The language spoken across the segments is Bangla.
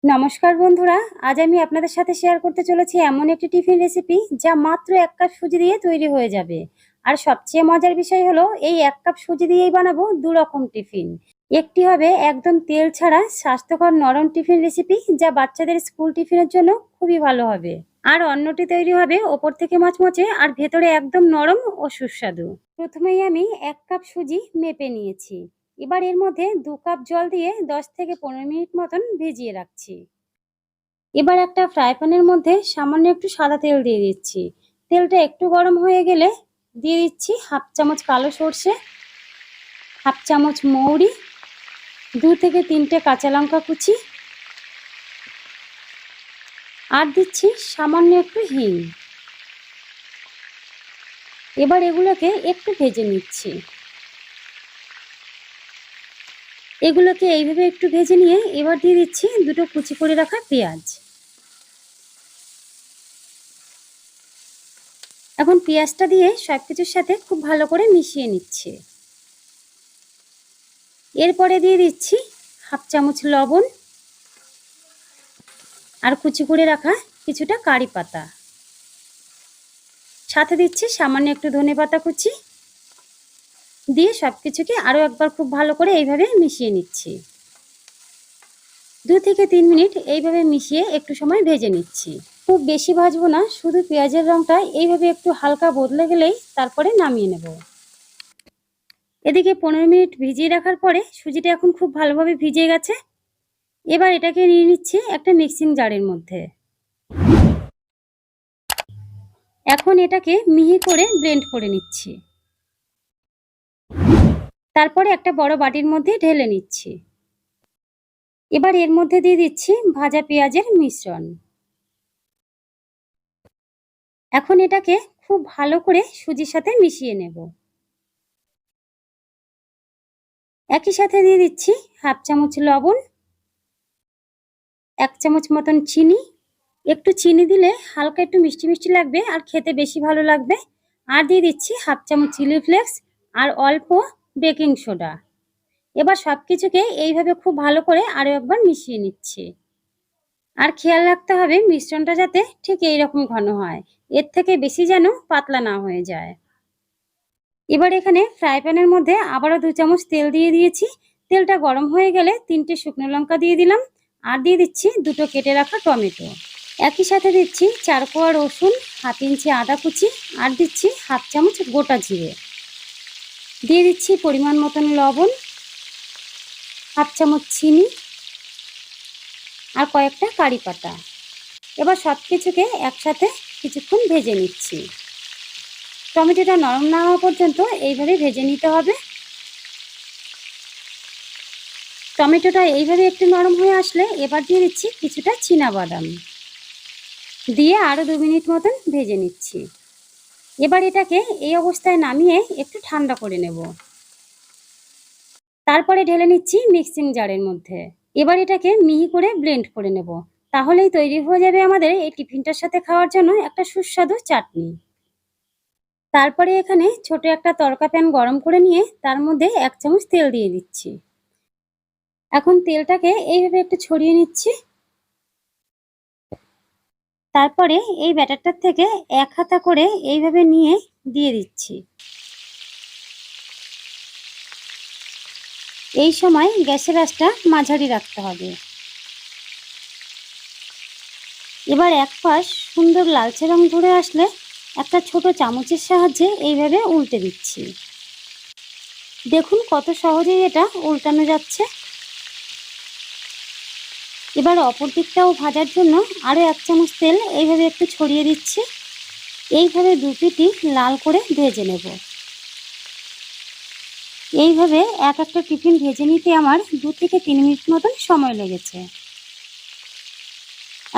নমস্কার বন্ধুরা, আজ আমি আপনাদের সাথে শেয়ার করতে চলেছি এমন একটি টিফিন রেসিপি যা মাত্র ১ কাপ সুজি দিয়ে তৈরি হয়ে যাবে। আর সবচেয়ে মজার বিষয় হলো এই ১ কাপ সুজি দিয়েই বানাবো ২ রকম টিফিন। একটি হবে একদম তেল ছাড়া স্বাস্থ্যকর নরম টিফিন রেসিপি যা বাচ্চাদের স্কুল টিফিনের জন্য খুবই ভালো হবে। আর অন্যটি তৈরি হবে ওপর থেকে মচমচে আর ভেতরে একদম নরম ও সুস্বাদু। প্রথমেই আমি ১ কাপ সুজি মেপে নিয়েছি। এবার এর মধ্যে ২ কাপ জল দিয়ে ১০ থেকে ১৫ মিনিট মতন ভিজিয়ে রাখছি। এবার একটা ফ্রাই প্যানের মধ্যে সামান্য একটু সাদা তেল দিয়ে দিচ্ছি। তেলটা একটু গরম হয়ে গেলে দিয়ে দিচ্ছি ১/২ চামচ কালো সর্ষে, ১/২ চামচ মৌরি, ২ থেকে ৩টে কাঁচা লঙ্কা কুচি আর দিচ্ছি সামান্য একটু হিং। এবার এগুলোকে একটু ভেজে নিচ্ছি। এগুলোকে এইভাবে একটু ভেজে নিয়ে এবার দিয়ে দিচ্ছি ২টো কুচি করে রাখা পেঁয়াজ। এখন পেঁয়াজটা দিয়ে সবকিছুর সাথে খুব ভালো করে মিশিয়ে নিচ্ছি। এরপরে দিয়ে দিচ্ছি ১/২ চামচ লবণ আর কুচি করে রাখা কিছুটা কারি পাতা, সাথে দিচ্ছি সামান্য একটু ধনেপাতা কুচি দিয়ে সবকিছুকে আরও একবার খুব ভালো করে এইভাবে মিশিয়ে নিচ্ছি। ২ থেকে ৩ মিনিট এইভাবে মিশিয়ে একটু সময় ভেজে নিচ্ছি। খুব বেশি ভাজবো না, শুধু পেঁয়াজের রঙটা এইভাবে একটু হালকা বদলে গেলেই তারপরে নামিয়ে নেব। এদিকে ১৫ মিনিট ভিজিয়ে রাখার পরে সুজিটা এখন খুব ভালোভাবে ভিজে গেছে। এবার এটাকে নিয়ে নিচ্ছি একটা মিক্সিং জারের মধ্যে। এখন এটাকে মিহি করে ব্লেন্ড করে নিচ্ছি। তারপরে একটা বড় বাটির মধ্যে ঢেলে নিচ্ছি। এবার এর মধ্যে দিয়ে দিচ্ছি ভাজা পেঁয়াজের মিশ্রণ। এখন এটাকে খুব ভালো করে সুজির সাথে মিশিয়ে নেব। একই সাথে দিয়ে দিচ্ছি ১/২ চামচ লবণ, ১ চামচ মতন চিনি। একটু চিনি দিলে হালকা একটু মিষ্টি মিষ্টি লাগবে আর খেতে বেশি ভালো লাগবে। আর দিয়ে দিচ্ছি ১/২ চামচ চিলি ফ্লেক্স আর অল্প বেকিং সোডা। এবার সবকিছুকে এইভাবে খুব ভালো করে আরও একবার মিশিয়ে নিচ্ছি। আর খেয়াল রাখতে হবে মিশ্রণটা যাতে ঠিক এইরকম ঘন হয়, এর থেকে বেশি যেন পাতলা না হয়ে যায়। এবার এখানে ফ্রাই প্যানের মধ্যে আবারও ২ চামচ তেল দিয়ে দিয়েছি। তেলটা গরম হয়ে গেলে ৩টে শুকনো লঙ্কা দিয়ে দিলাম আর দিয়ে দিচ্ছি ২টো কেটে রাখা টমেটো। একই সাথে দিচ্ছি ৪ কোয়া রসুন, ১/২ ইঞ্চি আদা কুচি আর দিচ্ছি ১/২ চামচ গোটা জিরে। দিয়ে দিচ্ছি পরিমাণ মতন লবণ, ১/২ চামচ চিনি আর কয়েকটা কারি পাতা। এবার সবকিছুকে একসাথে কিছুক্ষণ ভেজে নিচ্ছি। টমেটোটা নরম না হওয়া পর্যন্ত এইভাবে ভেজে নিতে হবে। টমেটোটা এইভাবে একটু নরম হয়ে আসলে এবার দিয়ে দিচ্ছি কিছুটা চীনাবাদাম দিয়ে আরও ২ মিনিট মতন ভেজে নিচ্ছি। এবার এটাকে এই অবস্থায় নামিয়ে একটু ঠান্ডা করে নেব। তারপরে ঢেলে নিচ্ছি মিক্সিং জারের মধ্যে। এবার এটাকে মিহি করে ব্লেন্ড করে নেব। তাহলেই তৈরি হয়ে যাবে আমাদের এই টিফিনটার সাথে খাওয়ার জন্য একটা সুস্বাদু চাটনি। তারপরে এখানে ছোট একটা তড়কা প্যান গরম করে নিয়ে তার মধ্যে ১ চামচ তেল দিয়ে দিচ্ছি। এখন তেলটাকে এইভাবে একটু ছড়িয়ে নিচ্ছি। তারপরে এই ব্যাটারটার থেকে ১ হাতা করে এইভাবে নিয়ে দিয়ে দিচ্ছি। এই সময় গ্যাসের আঁচটা মাঝারি রাখতে হবে। এবার এক পাশ সুন্দর লালচে রং ধরে আসলে একটা ছোট চামচের সাহায্যে এইভাবে উল্টে দিচ্ছি। দেখুন কত সহজেই এটা উল্টানো যাচ্ছে। এবার অপর দিকটাও ভাজার জন্য আরও ১ চামচ তেল এইভাবে একটু ছড়িয়ে দিচ্ছি। এইভাবে দু পিঠই লাল করে ভেজে নেব। এইভাবে এক একটা টিফিন ভেজে নিতে আমার ২ থেকে ৩ মিনিট মতন সময় লেগেছে।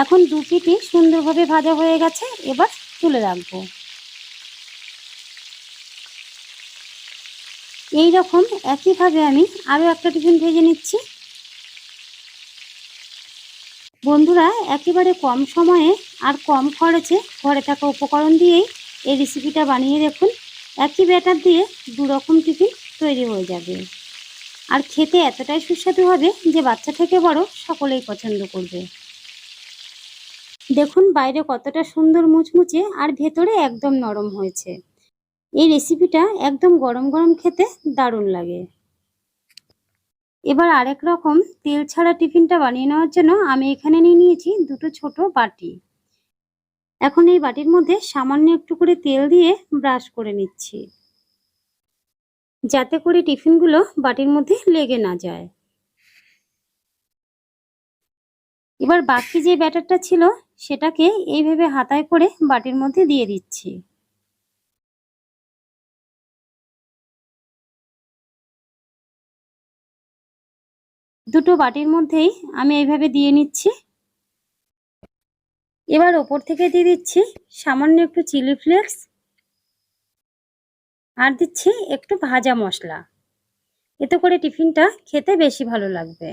এখন দু পিঠই সুন্দরভাবে ভাজা হয়ে গেছে, এবার তুলে রাখবো। এই রকম একইভাবে আমি আরও একটা টিফিন ভেজে নিচ্ছি। বন্ধুরা, একেবারে কম সময়ে আর কম খরচে ঘরে থাকা উপকরণ দিয়েই এই রেসিপিটা বানিয়ে দেখুন। একই ব্যাটার দিয়ে ২ রকম টিফিন তৈরি হয়ে যাবে। আর খেতে এতটাই সুস্বাদু হবে যে বাচ্চা থেকে বড় সকলেই পছন্দ করবে। দেখুন বাইরে কতটা সুন্দর মুচমুচে আর ভেতরে একদম নরম হয়েছে। এই রেসিপিটা একদম গরম গরম খেতে দারুণ লাগে। এবার আরেক রকম তেল ছাড়া টিফিনটা বানিয়ে নেওয়ার জন্য আমি এখানে নিয়ে নিয়েছি দুটো ছোট বাটি। এখন এই বাটির মধ্যে সামান্য একটু করে তেল দিয়ে ব্রাশ করে নিচ্ছি, যাতে করে টিফিনগুলো বাটির মধ্যে লেগে না যায়। এবার বাকি যে ব্যাটারটা ছিল সেটাকে এইভাবে হাতায় করে বাটির মধ্যে দিয়ে দিচ্ছি। দুটো বাটির মধ্যেই আমি এইভাবে দিয়ে নিচ্ছি। এবার ওপর থেকে দিয়ে দিচ্ছি সামান্য একটু চিলি ফ্লেক্স আর দিচ্ছি একটু ভাজা মশলা। এতে করে টিফিনটা খেতে বেশি ভালো লাগবে।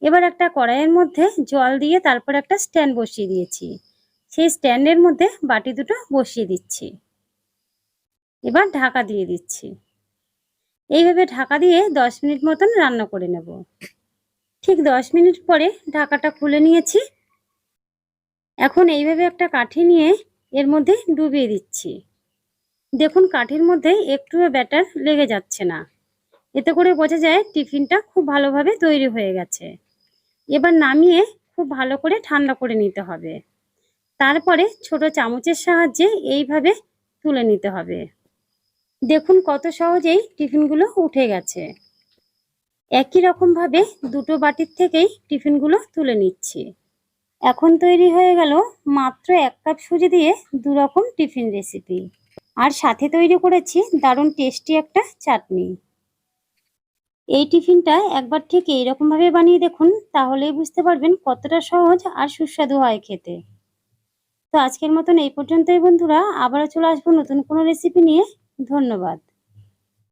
এবার একটা কড়াইয়ের মধ্যে জল দিয়ে তারপর একটা স্ট্যান্ড বসিয়ে দিয়েছি। সেই স্ট্যান্ডের মধ্যে বাটি দুটো বসিয়ে দিচ্ছি। এবার ঢাকা দিয়ে দিচ্ছি। এইভাবে ঢাকা দিয়ে 10 মিনিট মতন রান্না করে নেব। ঠিক 10 মিনিট পরে ঢাকাটা খুলে নিয়েছি। এখন এইভাবে একটা কাঠি নিয়ে এর মধ্যে ডুবিয়ে দিচ্ছি। দেখুন কাঠির মধ্যে একটুও ব্যাটার লেগে যাচ্ছে না। এতে করে বোঝা যায় টিফিনটা খুব ভালোভাবে তৈরি হয়ে গেছে। এবার নামিয়ে খুব ভালো করে ঠান্ডা করে নিতে হবে। তারপরে ছোট চামচের সাহায্যে এইভাবে তুলে নিতে হবে। দেখুন কত সহজেই টিফিনগুলো উঠে গেছে। একই রকমভাবে দুটো বাটির থেকেই টিফিনগুলো তুলে নিচ্ছি। এখন তৈরি হয়ে গেল মাত্র 1 কাপ সুজি দিয়ে দুরকম টিফিন রেসিপি। আর সাথে তৈরি করেছি দারুণ টেস্টি একটা চাটনি। এই টিফিনটা একবার ঠিক এইরকমভাবে বানিয়ে দেখুন, তাহলেই বুঝতে পারবেন কতটা সহজ আর সুস্বাদু হয় খেতে। তো আজকের মতন এই পর্যন্তই বন্ধুরা, আবারও চলে আসবো নতুন কোনো রেসিপি নিয়ে। ধন্যবাদ।